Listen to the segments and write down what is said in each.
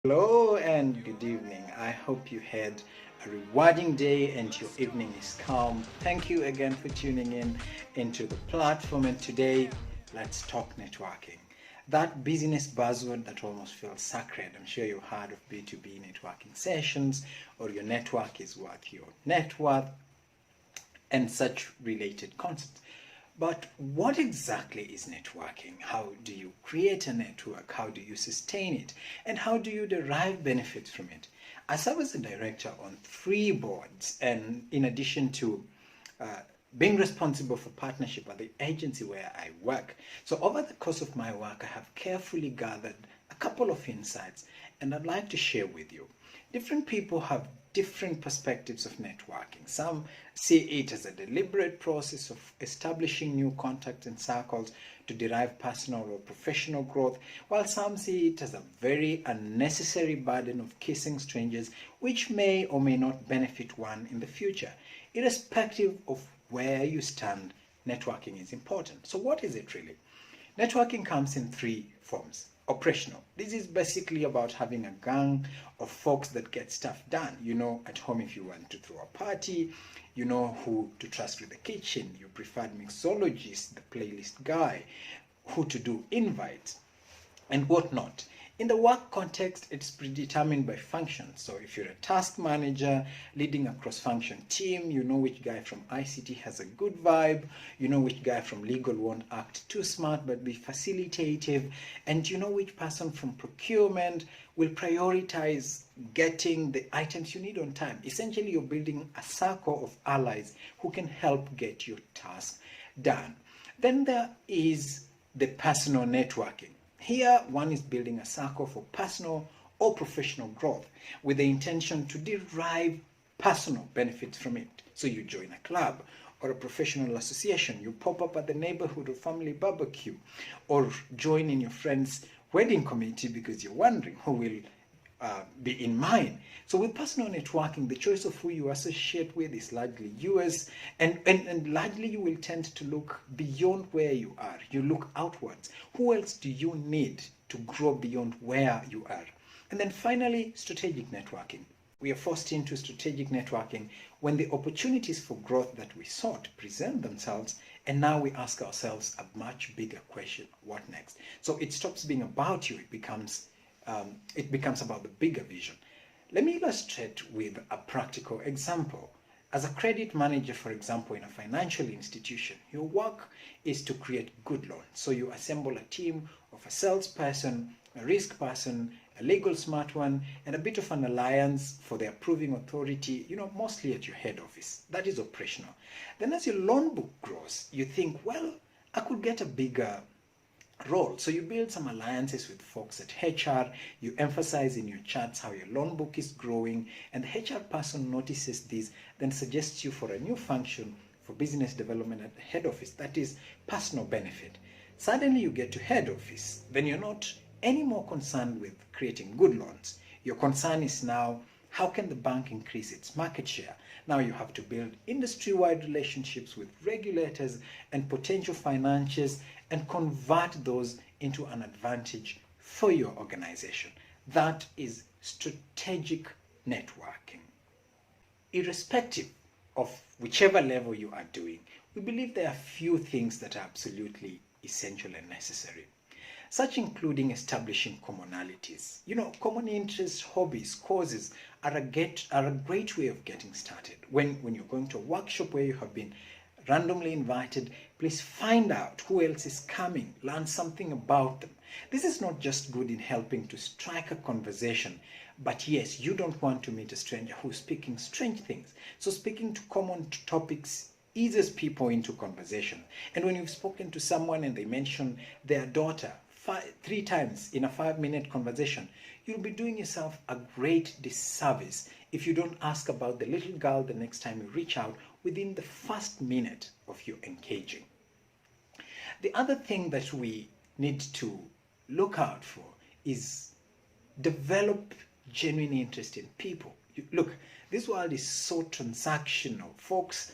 Hello and good evening. I hope you had a rewarding day and your evening is calm. Thank you again for tuning in into the platform. And today, let's talk networking. That business buzzword that almost feels sacred. I'm sure you've heard of B2B networking sessions, or your network is worth your net worth, and such related concepts. But what exactly is networking? How do you create a network? How do you sustain it? And how do you derive benefits from it? I serve as a director on three boards, and in addition to uh, being responsible for partnership at the agency where I work. So over the course of my work, I have carefully gathered a couple of insights, and I'd like to share with you. Different people have different perspectives of networking. Some see it as a deliberate process of establishing new contacts and circles to derive personal or professional growth, while some see it as a very unnecessary burden of kissing strangers, which may or may not benefit one in the future. Irrespective of where you stand, networking is important. So what is it really? Networking comes in three forms. Operational. This is basically about having a gang of folks that get stuff done. You know, at home, if you want to throw a party, you know who to trust with the kitchen, your preferred mixologist, the playlist guy, who to do invites, and whatnot. In the work context, it's predetermined by function. So if you're a task manager leading a cross-function team, you know which guy from ICT has a good vibe, you know which guy from legal won't act too smart but be facilitative, and you know which person from procurement will prioritize getting the items you need on time. Essentially, you're building a circle of allies who can help get your task done. Then there is the personal networking. Here, one is building a circle for personal or professional growth with the intention to derive personal benefits from it. So you join a club or a professional association, you pop up at the neighborhood or family barbecue, or join in your friend's wedding committee because you're wondering who will be in mind. So with personal networking, the choice of who you associate with is largely yours, and largely you will tend to look beyond where you are. You look outwards. Who else do you need to grow beyond where you are? And then finally, strategic networking. We are forced into strategic networking when the opportunities for growth that we sought present themselves, and now we ask ourselves a much bigger question: what next? So it stops being about you, it becomes about the bigger vision. Let me illustrate with a practical example. As a credit manager, for example, in a financial institution, your work is to create good loans. So you assemble a team of a salesperson, a risk person, a legal smart one, and a bit of an alliance for the approving authority, mostly at your head office. That is operational. Then as your loan book grows, you think, well, I could get a bigger role. So you build some alliances with folks at HR, you emphasize in your chats how your loan book is growing, and the HR person notices this, then suggests you for a new function for business development at the head office. That is personal benefit. Suddenly you get to head office, then you're not any more concerned with creating good loans. Your concern is now, how can the bank increase its market share? Now you have to build industry-wide relationships with regulators and potential financiers and convert those into an advantage for your organization. That is strategic networking. Irrespective of whichever level you are doing, we believe there are few things that are absolutely essential and necessary, such including establishing commonalities. Common interests, hobbies, causes are a great way of getting started. When you're going to a workshop where you have been randomly invited, please find out who else is coming, learn something about them. This is not just good in helping to strike a conversation, but yes, you don't want to meet a stranger who's speaking strange things. So speaking to common topics eases people into conversation. And when you've spoken to someone and they mention their daughter three times in a 5-minute conversation, you'll be doing yourself a great disservice if you don't ask about the little girl the next time you reach out within the first minute of you engaging. The other thing that we need to look out for is develop genuine interest in people. Look, this world is so transactional. Folks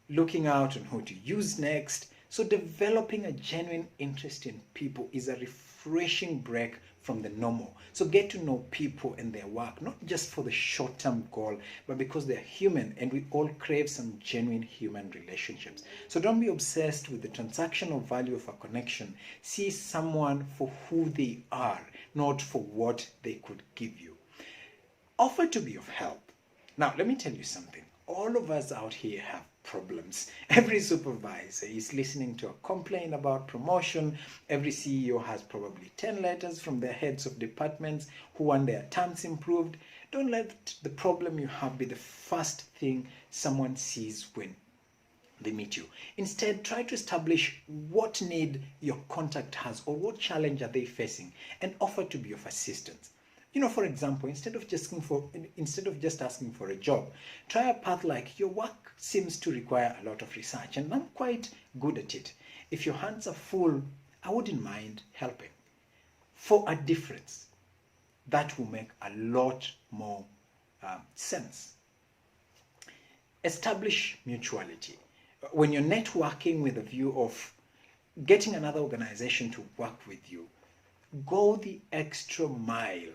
looking out on who to use next. So developing a genuine interest in people is a refreshing break from the normal. So get to know people and their work, not just for the short-term goal, but because they're human and we all crave some genuine human relationships. So don't be obsessed with the transactional value of a connection. See someone for who they are, not for what they could give you. Offer to be of help. Now, let me tell you something. All of us out here have problems. Every supervisor is listening to a complaint about promotion. Every CEO has probably 10 letters from their heads of departments who want their terms improved. Don't let the problem you have be the first thing someone sees when they meet you. Instead, try to establish what need your contact has or what challenge are they facing and offer to be of assistance. For example, instead of just asking for a job, try a path like, your work seems to require a lot of research and I'm quite good at it. If your hands are full, I wouldn't mind helping. For a difference, that will make a lot more sense. Establish mutuality. When you're networking with a view of getting another organization to work with you, go the extra mile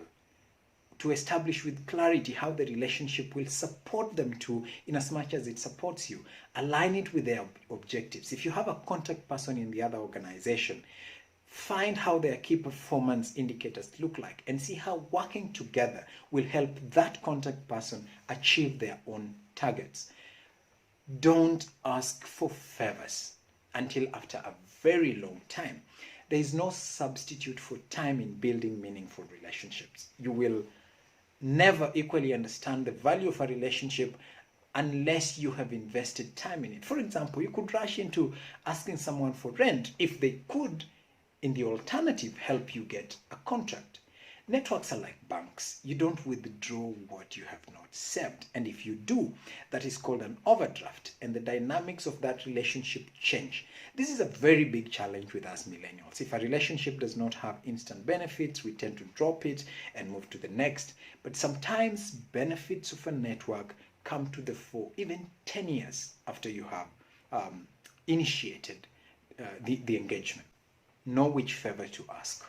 to establish with clarity how the relationship will support them too, in as much as it supports you. Align it with their objectives. If you have a contact person in the other organization, find how their key performance indicators look like and see how working together will help that contact person achieve their own targets. Don't ask for favors until after a very long time. There is no substitute for time in building meaningful relationships. You will never equally understand the value of a relationship unless you have invested time in it. For example, you could rush into asking someone for rent if they could, in the alternative, help you get a contract. Networks are like banks. You don't withdraw what you have not saved. And if you do, that is called an overdraft, and the dynamics of that relationship change. This is a very big challenge with us millennials. If a relationship does not have instant benefits, we tend to drop it and move to the next. But sometimes benefits of a network come to the fore even 10 years after you have initiated the engagement. Know which favor to ask.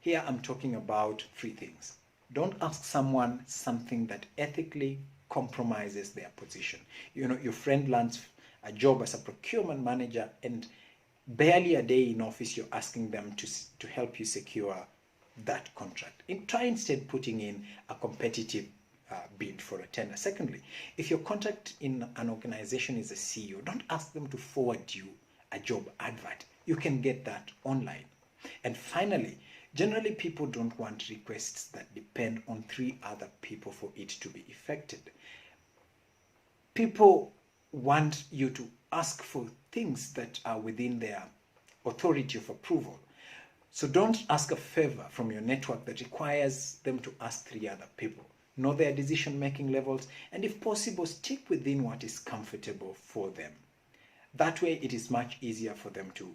Here I'm talking about 3 things. Don't ask someone something that ethically compromises their position. Your friend lands a job as a procurement manager and barely a day in office you're asking them to help you secure that contract. Try instead putting in a competitive bid for a tender. Secondly, if your contact in an organization is a CEO, don't ask them to forward you a job advert. You can get that online. And finally, generally people don't want requests that depend on 3 other people for it to be effected. People want you to ask for things that are within their authority of approval. So don't ask a favor from your network that requires them to ask 3 other people. Know their decision-making levels, and if possible, stick within what is comfortable for them. That way, it is much easier for them to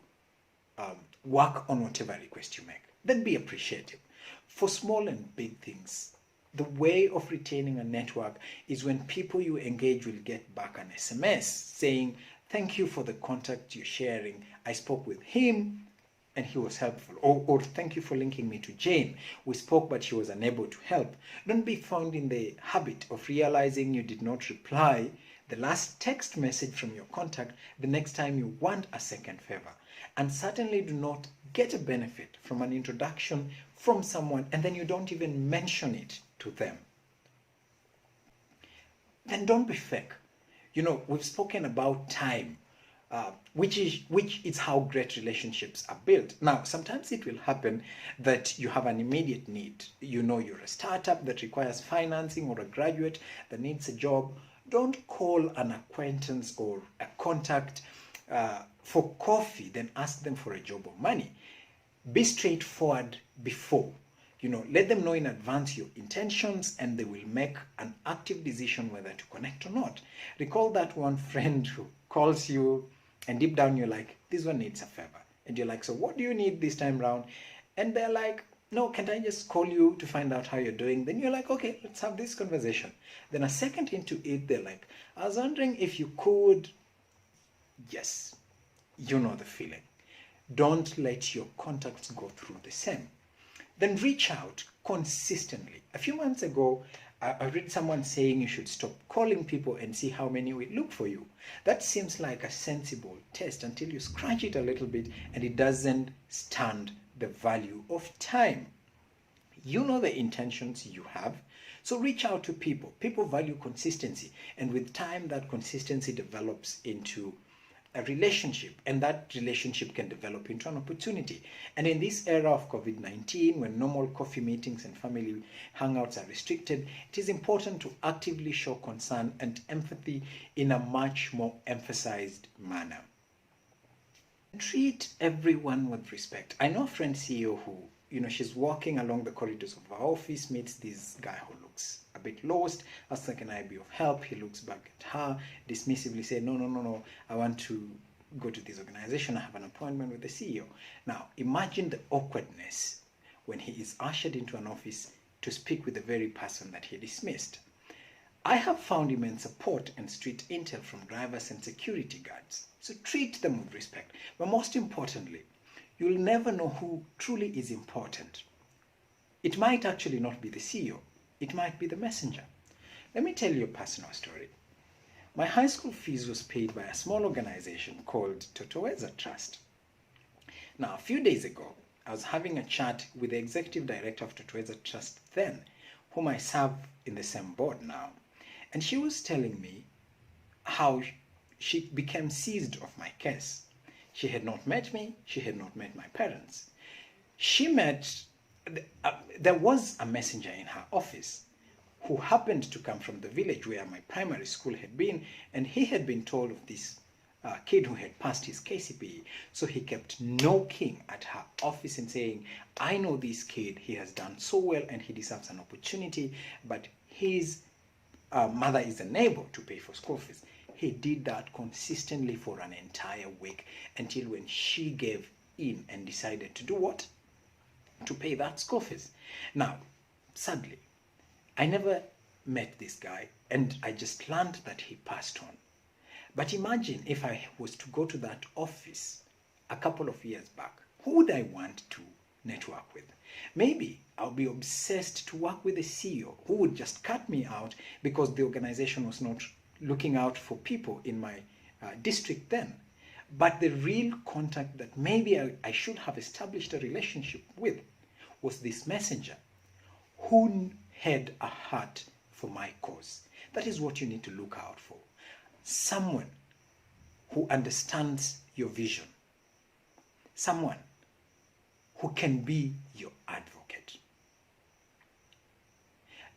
work on whatever request you make. Then be appreciative. For small and big things, the way of retaining a network is when people you engage will get back an SMS saying, thank you for the contact you're sharing. I spoke with him and he was helpful. Or thank you for linking me to Jane. We spoke, but she was unable to help. Don't be found in the habit of realizing you did not reply the last text message from your contact the next time you want a second favor. And certainly do not get a benefit from an introduction from someone and then you don't even mention it to them. Then don't be fake. We've spoken about time, which is how great relationships are built. Now, sometimes it will happen that you have an immediate need. You're a startup that requires financing or a graduate that needs a job. Don't call an acquaintance or a contact for coffee, then ask them for a job or money. Be straightforward before. Let them know in advance your intentions and they will make an active decision whether to connect or not. Recall that one friend who calls you and deep down you're like, this one needs a favor. And you're like, so what do you need this time round? And they're like, no, can't I just call you to find out how you're doing? Then you're like, okay, let's have this conversation. Then a second into it, they're like, I was wondering if you could. Yes, you know the feeling. Don't let your contacts go through the same. Then reach out consistently. A few months ago, I read someone saying you should stop calling people and see how many will look for you. That seems like a sensible test until you scratch it a little bit and it doesn't stand the value of time. You know the intentions you have, so reach out to people. People value consistency, and with time that consistency develops into a relationship, and that relationship can develop into an opportunity. And in this era of COVID-19, when normal coffee meetings and family hangouts are restricted, it is important to actively show concern and empathy in a much more emphasized manner. Treat everyone with respect. I know a friend CEO who, she's walking along the corridors of our office, meets this guy who looks a bit lost, asks her, can I be of help? He looks back at her, dismissively say, no, I want to go to this organization, I have an appointment with the CEO. Now, imagine the awkwardness when he is ushered into an office to speak with the very person that he dismissed. I have found immense support and street intel from drivers and security guards. So treat them with respect. But most importantly, you'll never know who truly is important. It might actually not be the CEO. It might be the messenger. Let me tell you a personal story. My high school fees was paid by a small organization called Totoweza Trust. Now, a few days ago, I was having a chat with the executive director of Totoweza Trust then, whom I serve in the same board now. And she was telling me how she became seized of my case. She had not met me. She had not met my parents. There was a messenger in her office who happened to come from the village where my primary school had been, and he had been told of this kid who had passed his KCPE. So he kept knocking at her office and saying, I know this kid, he has done so well and he deserves an opportunity, but his mother is unable to pay for school fees. He did that consistently for an entire week until when she gave in and decided to do what? To pay that school fees. Now, sadly, I never met this guy and I just learned that he passed on. But imagine if I was to go to that office a couple of years back, who would I want to network with? Maybe I'll be obsessed to work with a CEO who would just cut me out because the organization was not looking out for people in my district then. But the real contact that maybe I should have established a relationship with was this messenger who had a heart for my cause. That is what you need to look out for. Someone who understands your vision. Someone who can be your advocate.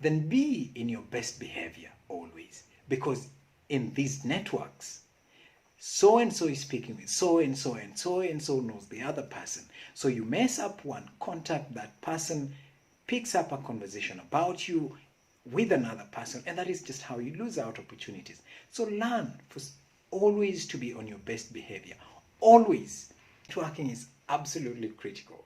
Then be in your best behavior always, because in these networks, so and so is speaking with so and so, and so and so knows the other person. So you mess up one contact, that person picks up a conversation about you with another person, and that is just how you lose out opportunities. So learn always to be on your best behavior. Always. Networking is absolutely critical.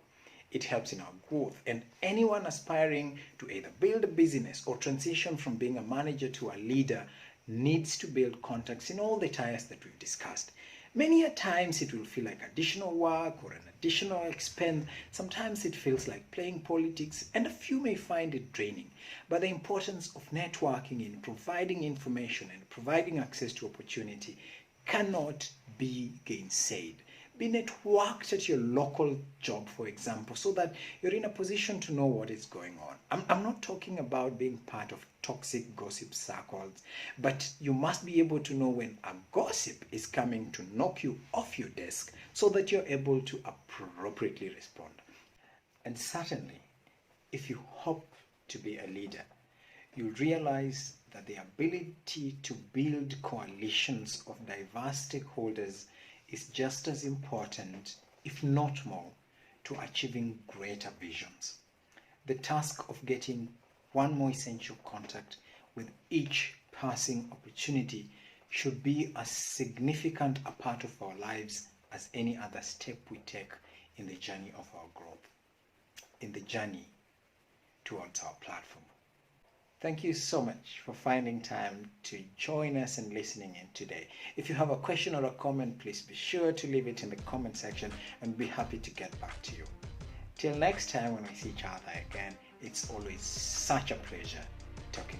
It helps in our growth, and anyone aspiring to either build a business or transition from being a manager to a leader needs to build contacts in all the areas that we've discussed. Many a times it will feel like additional work or an additional expense. Sometimes it feels like playing politics, and a few may find it draining. But the importance of networking in providing information and providing access to opportunity cannot be gainsaid. Be networked at your local job, for example, so that you're in a position to know what is going on. I'm not talking about being part of toxic gossip circles, but you must be able to know when a gossip is coming to knock you off your desk so that you're able to appropriately respond. And certainly, if you hope to be a leader, you'll realize that the ability to build coalitions of diverse stakeholders is just as important, if not more, to achieving greater visions. The task of getting one more essential contact with each passing opportunity should be as significant a part of our lives as any other step we take in the journey of our growth, in the journey towards our platform. Thank you so much for finding time to join us and listening in today. If you have a question or a comment, please be sure to leave it in the comment section and be happy to get back to you. Till next time when we see each other again, it's always such a pleasure talking